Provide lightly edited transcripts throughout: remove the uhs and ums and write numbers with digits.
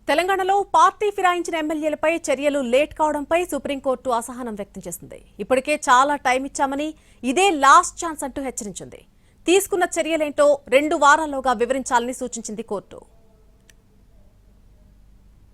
తెలంగాణలో పార్టీ ఫిరాయించిన ఎమ్మెల్యేలపై చర్యలు late కావడంపై supreme court అసహనం వ్యక్తం చేసింది. ఇప్పటికే చాలా టైం ఇచ్చామని, ఇదే లాస్ట్ ఛాన్స్ అంటూ హెచ్చరించింది. తీసుకున్న చర్యలేంటో 2 వారాల్లోగా వివరించాలని సూచించింది కోర్టు.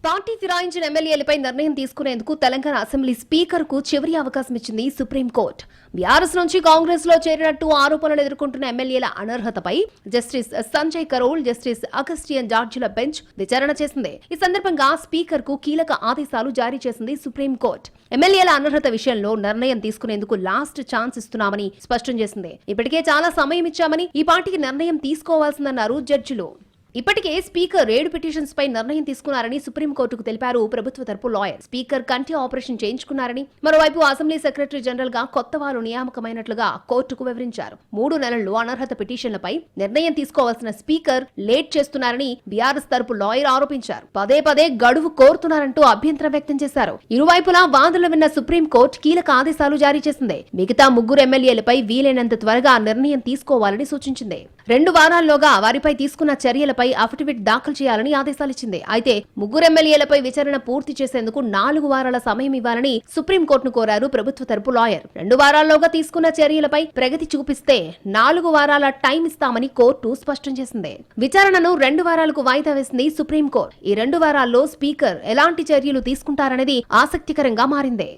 పార్టీ ఫిరాయించిన ఎమ్మెల్యేలపై నిర్ణయం తీసుకునేందుకు తెలంగాణ అసెంబ్లీ స్పీకర్ కు చివరి అవకాశం ఇచ్చింది సుప్రీంకోర్టు. బీఆర్ఎస్ నుంచి కాంగ్రెస్ లో చేరినట్టు ఆరోపణలు ఎదుర్కొంటున్న ఎమ్మెల్యేల అనర్హతపై Justice Sanjay Karol, Justice Augustine జార్జిల బెంచ్ విచారణ చేసింది. ఈ సందర్భంగా స్పీకర్ కు కీలక ఆదేశాలు జారీ చేసింది సుప్రీంకోర్టు. ఎమ్మెల్యేల అనర్హత విషయంలో నిర్ణయం తీసుకునేందుకు లాస్ట్ ఛాన్స్ ఇస్తున్నామని స్పష్టం చేసింది. ఇప్పటికే చాలా సమయం ఇచ్చామని, ఈ పార్టీకి నిర్ణయం తీసుకోవాల్సిందన్నారు జడ్జిలు. ఇప్పటికే స్పీకర్ 7 పిటిషన్స్ పై నిర్ణయం తీసుకున్నారని సుప్రీంకోర్టుకు తెలిపారు ప్రభుత్వ తరపు లాయర్. స్పీకర్ కంటి ఆపరేషన్ చేయించుకున్నారని, మరోవైపు అసెంబ్లీ సెక్రటరీ జనరల్ గా కొత్త వారు నియామకమైనట్లుగా కోర్టుకు వివరించారు. 3 నెలల్లో అనర్హత పిటిషన్లపై నిర్ణయం తీసుకోవాల్సిన స్పీకర్ లేట్ చేస్తున్నారని బీఆర్ఎస్ తరపు లాయర్ ఆరోపించారు. పదే పదే గడువు కోరుతున్నారంటూ అభ్యంతరం వ్యక్తం చేశారు. ఇరువైపులా వాదనలు విన్న సుప్రీంకోర్టు కీలక ఆదేశాలు జారీ చేసింది. మిగతా 3 ఎమ్మెల్యేలపై వీలైనంత త్వరగా నిర్ణయం తీసుకోవాలని సూచించింది. 2 వారాల్లోగా వారిపై తీసుకున్న చర్యలపై అఫిడవిట్ దాఖలు చేయాలని ఆదేశాలిచ్చింది. అయితే 3 ఎమ్మెల్యేలపై విచారణ పూర్తి చేసేందుకు 4 వారాల సమయం ఇవ్వాలని సుప్రీంకోర్టును కోరారు ప్రభుత్వ తరపు లాయర్. 2 వారాల్లోగా తీసుకున్న చర్యలపై ప్రగతి చూపిస్తే 4 వారాల టైం ఇస్తామని కోర్టు స్పష్టం చేసింది. విచారణను 2 వారాలకు వాయిదా వేసింది సుప్రీంకోర్టు. ఈ 2 వారాల్లో స్పీకర్ ఎలాంటి చర్యలు తీసుకుంటారనేది ఆసక్తికరంగా మారింది.